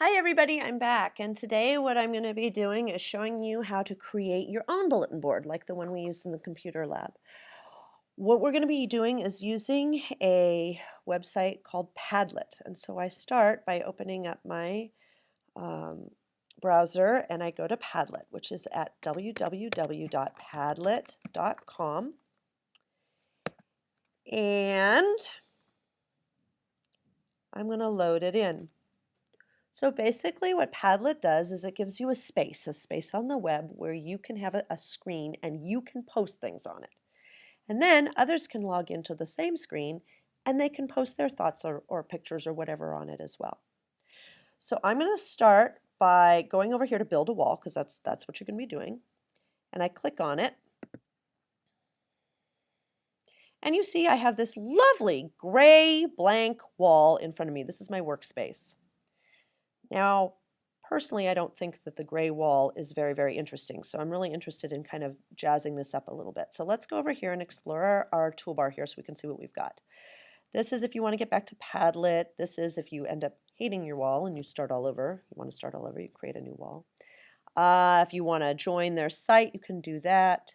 Hi everybody, I'm back, and today what I'm going to be doing is showing you how to create your own bulletin board like the one we used in the computer lab. What we're going to be doing is using a website called Padlet, and so I start by opening up my browser and I go to Padlet, which is at www.padlet.com, and I'm going to load it in. So basically what Padlet does is it gives you a space on the web where you can have a screen and you can post things on it. And then others can log into the same screen and they can post their thoughts or pictures or whatever on it as well. So I'm going to start by going over here to build a wall because that's what you're going to be doing. And I click on it. And you see I have this lovely gray blank wall in front of me. This is my workspace. Now, personally, I don't think that the gray wall is very interesting, so I'm really interested in kind of jazzing this up a little bit. So let's go over here and explore our toolbar here so we can see what we've got. This is if you want to get back to Padlet. This is if you end up hating your wall and you start all over. You want to start all over, you create a new wall. If you want to join their site, you can do that.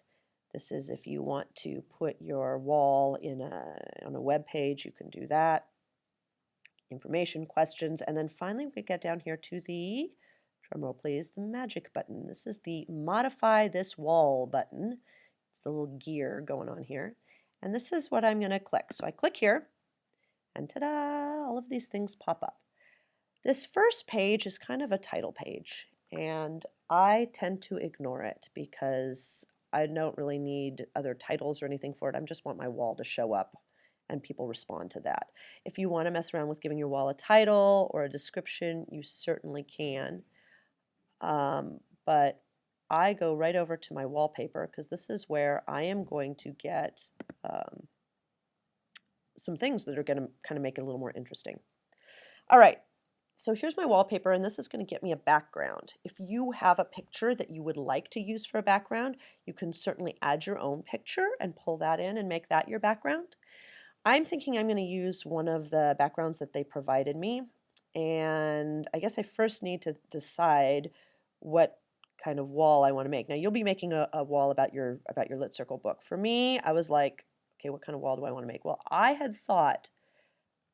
This is if you want to put your wall on a web page, you can do that. Information, questions, and then finally we get down here to the, drumroll please, the magic button. This is the modify this wall button. It's the little gear going on here. And this is what I'm going to click. So I click here, and ta-da, all of these things pop up. This first page is kind of a title page, and I tend to ignore it because I don't really need other titles or anything for it. I just want my wall to show up and people respond to that. If you want to mess around with giving your wall a title or a description, you certainly can. But I go right over to my wallpaper because this is where I am going to get some things that are going to kind of make it a little more interesting. All right, so here's my wallpaper, and this is going to get me a background. If you have a picture that you would like to use for a background, you can certainly add your own picture and pull that in and make that your background. I'm thinking I'm going to use one of the backgrounds that they provided me, and I guess I first need to decide what kind of wall I want to make. Now you'll be making a wall about your Lit Circle book. For me, I was like, okay, what kind of wall do I want to make? Well, I had thought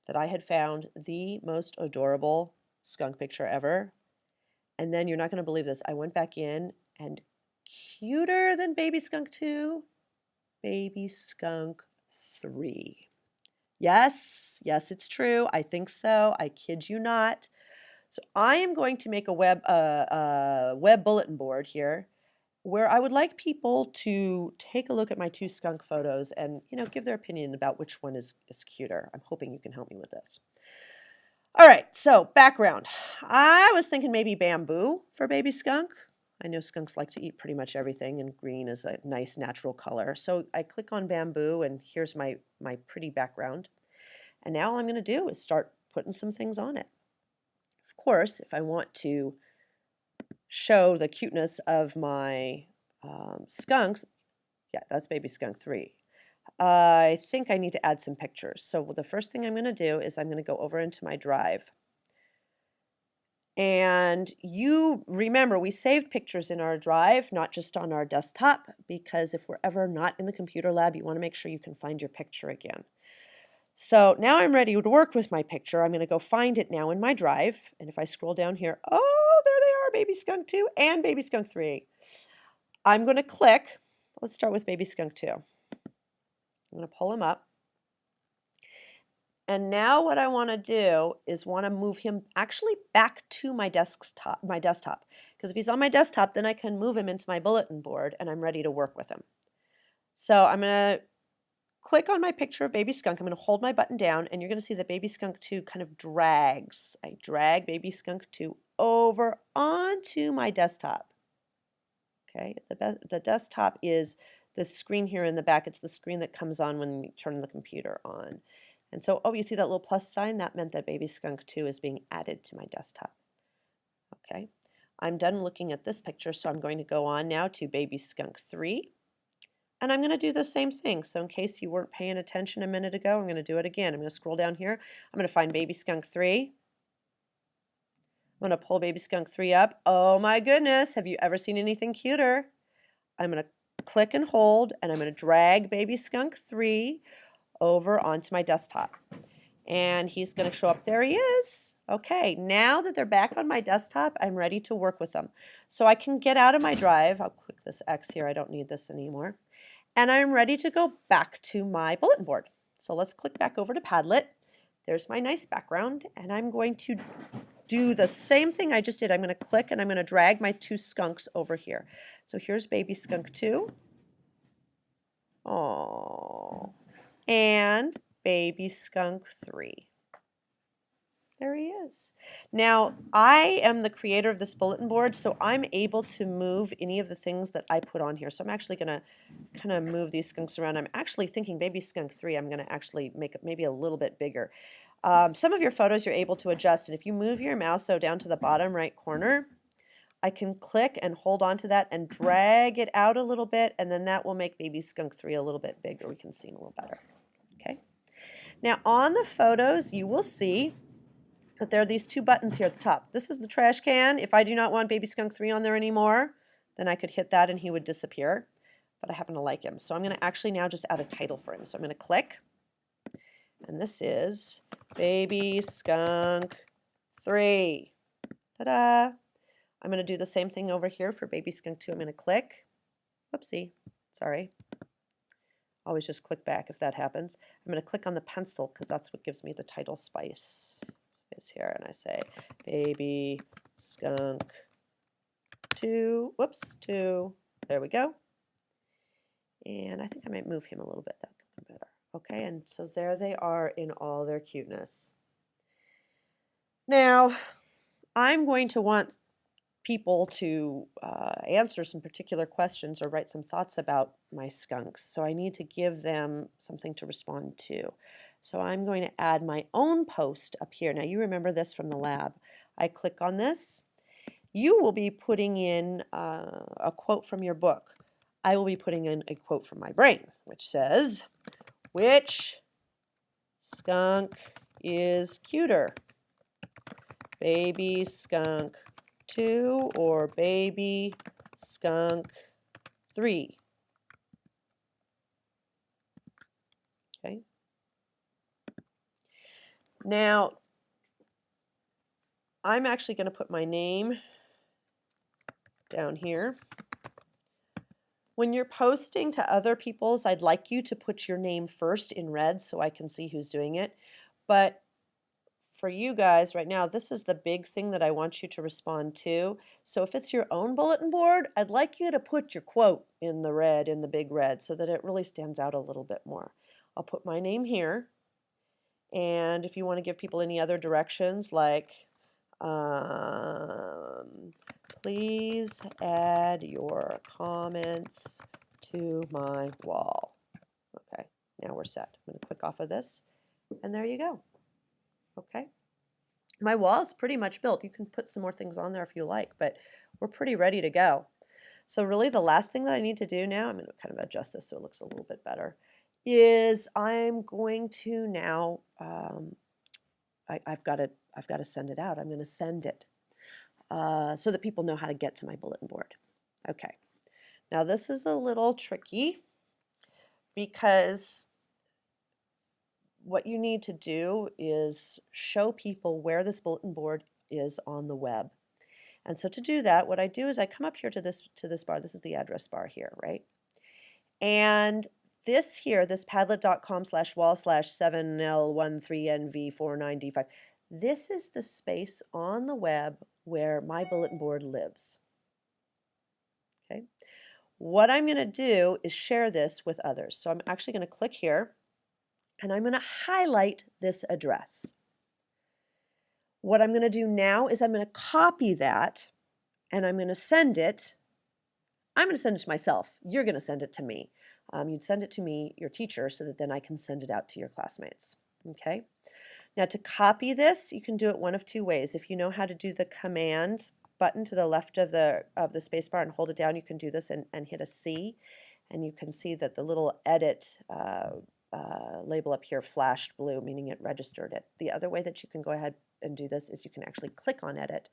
that I had found the most adorable skunk picture ever, and then you're not going to believe this. I went back in, and cuter than Baby Skunk 2, Baby Skunk 3. Yes, it's true. I think so. I kid you not. So I am going to make a web bulletin board here where I would like people to take a look at my two skunk photos and, give their opinion about which one is cuter. I'm hoping you can help me with this. All right, so background. I was thinking maybe bamboo for Baby Skunk. I know skunks like to eat pretty much everything, and green is a nice natural color. So I click on bamboo, and here's my pretty background. And now all I'm going to do is start putting some things on it. Of course, if I want to show the cuteness of my skunks, yeah, that's Baby Skunk 3. I think I need to add some pictures. So the first thing I'm going to do is I'm going to go over into my drive. And you remember, we saved pictures in our drive, not just on our desktop, because if we're ever not in the computer lab, you want to make sure you can find your picture again. So now I'm ready to work with my picture. I'm going to go find it now in my drive. And if I scroll down here, oh, there they are, Baby Skunk 2 and Baby Skunk 3. I'm going to click. Let's start with Baby Skunk 2. I'm going to pull him up. And now what I want to do is want to move him actually back to my desktop. Because if he's on my desktop, then I can move him into my bulletin board and I'm ready to work with him. So I'm going to click on my picture of Baby Skunk. I'm going to hold my button down and you're going to see that Baby Skunk 2 kind of drags. I drag Baby Skunk 2 over onto my desktop. Okay, the desktop is the screen here in the back. It's the screen that comes on when you turn the computer on. And so, oh, you see that little plus sign? That meant that Baby Skunk 2 is being added to my desktop. Okay, I'm done looking at this picture, so I'm going to go on now to Baby Skunk 3. And I'm going to do the same thing. So in case you weren't paying attention a minute ago, I'm going to do it again. I'm going to scroll down here. I'm going to find Baby Skunk 3. I'm I'm going to pull Baby Skunk 3 up. Oh my goodness, have you ever seen anything cuter? I'm going to click and hold, and I'm going to drag Baby Skunk 3 over onto my desktop. And he's going to show up. There he is. Okay, now that they're back on my desktop, I'm ready to work with them. So I can get out of my drive. I'll click this X here. I don't need this anymore. And I'm ready to go back to my bulletin board. So let's click back over to Padlet. There's my nice background, and I'm going to do the same thing I just did. I'm going to click and I'm going to drag my 2 skunks over here. So here's Baby Skunk 2. Oh, and Baby Skunk 3. There he is. Now, I am the creator of this bulletin board, so I'm able to move any of the things that I put on here. So I'm actually going to kind of move these skunks around. I'm actually thinking Baby Skunk 3, I'm going to actually make it maybe a little bit bigger. Some of your photos you're able to adjust, and if you move your mouse down to the bottom right corner, I can click and hold on to that and drag it out a little bit, and then that will make Baby Skunk 3 a little bit bigger. We can see him a little better. Okay. Now on the photos, you will see that there are these 2 buttons here at the top. This is the trash can. If I do not want Baby Skunk 3 on there anymore, then I could hit that and he would disappear. But I happen to like him. So I'm going to actually now just add a title for him. So I'm going to click. And this is Baby Skunk 3. Ta-da! I'm going to do the same thing over here for Baby Skunk 2. I'm going to click. Whoopsie. Sorry. Always just click back if that happens. I'm going to click on the pencil because that's what gives me the title spice. Is here, and I say Baby Skunk 2. Whoops, 2. There we go. And I think I might move him a little bit. That's looking better. Okay, and so there they are in all their cuteness. Now, I'm going to want people to answer some particular questions or write some thoughts about my skunks. So I need to give them something to respond to. So I'm going to add my own post up here. Now you remember this from the lab. I click on this. You will be putting in a quote from your book. I will be putting in a quote from my brain, which says, which skunk is cuter? Baby Skunk 2 or Baby Skunk 3? Okay. Now, I'm actually going to put my name down here. When you're posting to other people's, I'd like you to put your name first in red so I can see who's doing it. But for you guys right now, this is the big thing that I want you to respond to. So if it's your own bulletin board, I'd like you to put your quote in the red, in the big red, so that it really stands out a little bit more. I'll put my name here. And if you want to give people any other directions, like please add your comments to my wall. Okay, now we're set. I'm going to click off of this, and there you go. Okay, my wall is pretty much built. You can put some more things on there if you like, but we're pretty ready to go. So really the last thing that I need to do now, I'm going to kind of adjust this so it looks a little bit better, is I'm going to now, I've got to send it out. I'm going to send it so that people know how to get to my bulletin board. Okay, now this is a little tricky because what you need to do is show people where this bulletin board is on the web. And so to do that, what I do is I come up here to this bar. This is the address bar here, right? And this here, this padlet.com/wall/7L13NV49D5, this is the space on the web where my bulletin board lives. Okay. What I'm going to do is share this with others. So I'm actually going to click here, and I'm going to highlight this address. What I'm going to do now is I'm going to copy that, and I'm going to send it. I'm going to send it to myself. You're going to send it to me. You'd send it to me, your teacher, so that then I can send it out to your classmates. Okay. Now to copy this, you can do it one of two ways. If you know how to do the command button to the left of the space bar and hold it down, you can do this and hit a C, and you can see that the little edit label up here flashed blue, meaning it registered it. The other way that you can go ahead and do this is you can actually click on edit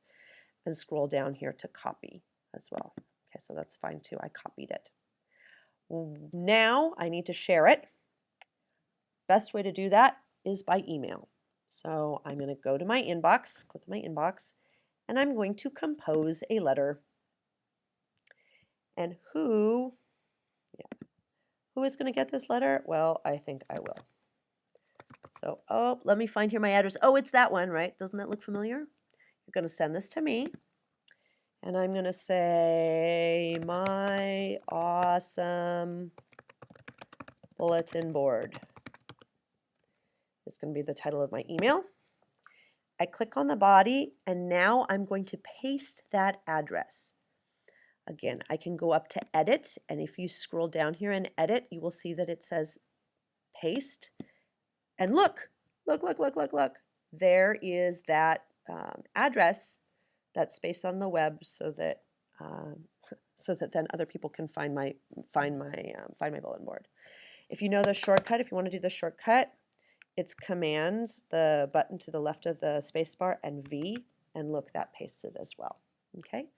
and scroll down here to copy as well. Okay, so that's fine too. I copied it. Now I need to share it. Best way to do that is by email. So I'm going to go to my inbox, click my inbox, and I'm going to compose a letter. And who is going to get this letter? Well, I think I will. So, oh, let me find here my address. Oh, it's that one, right? Doesn't that look familiar? You're going to send this to me. And I'm going to say, my awesome bulletin board. It's going to be the title of my email. I click on the body, and now I'm going to paste that address. Again, I can go up to edit, and if you scroll down here and edit, you will see that it says paste. And look. There is that address that's spaced on the web so that then other people can find my bulletin board. If you know the shortcut, if you want to do the shortcut, it's Command, the button to the left of the space bar, and V, and look, that pastes it as well. Okay,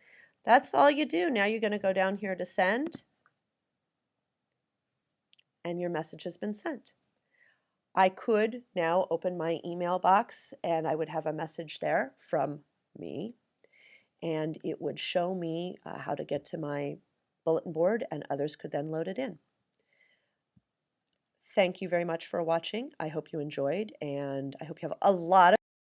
that's all you do. Now you're going to go down here to send, and your message has been sent. I could now open my email box, and I would have a message there from me, and it would show me how to get to my bulletin board, and others could then load it in. Thank you very much for watching. I hope you enjoyed, and I hope you have a lot of